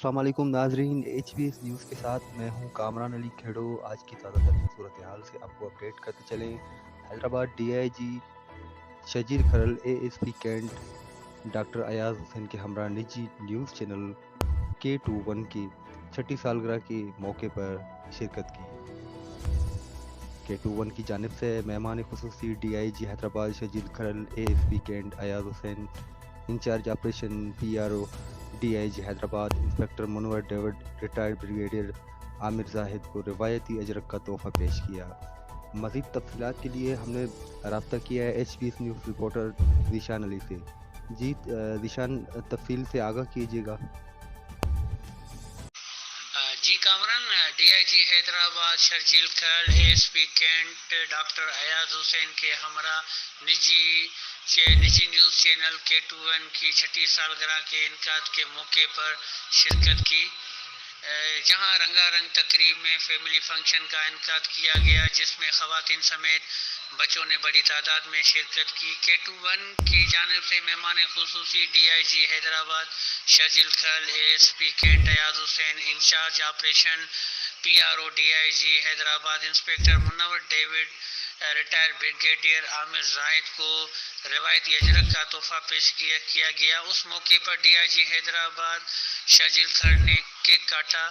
अस्सलाम वालेकुम नाजरीन, HBS न्यूज़ के साथ मैं हूं कामरान अली खेड़ो। आज की ताज़ा तरीन सूरत हाल से आपको अपडेट करते चलें। Hyderabad DIG Shajeer Kharal ASP cantt doctor Ayaz Hussain के हमरा निजी न्यूज़ चैनल K21 की छठी सालगिरह के मौके पर शिरकत की। K21 की जानिब से मेहमान खुसूसी DIG Hyderabad Shajeer Kharal ASP cantt Ayaz Hussain, in charge operation PRO DIG Hyderabad inspector Munawwar David, retired brigadier Aamir Zahid को रिवायती अजरक का तोहफा पेश किया। मज़ीद तफसीलात के लिए हमने रब्ता किया है HBS news reporter Zeeshan Ali से। जी ज़ीशान, तफसील से आगाह कीजिएगा। जी कामरान, DIG हैदराबाद शर्जील खल ASP cantt doctor Ayaz Hussain के हमरा निजी न्यूज़ चैनल K21 की छठी सालगिरह के इनकाद के मौके पर शिरकत की, जहां रंगारंग तकरीब में फैमिली फंक्शन का इनकाद किया गया, जिसमें ख़वातीन समेत बच्चों ने बड़ी तादाद में शिरकत की। K21 की जानिब से मेहमान खुसूसी DIG हैदराबाद शर्जील खल ASP cantt Ayaz Hussain, in charge operation PRO DIG Hyderabad inspector Munawwar David, retired brigadier Aamir Zahid को रिवायती अजरक का तोहफा पेश किया गया। उस मौके पर DIG हैदराबाद शर्जील खल ने केक काटा।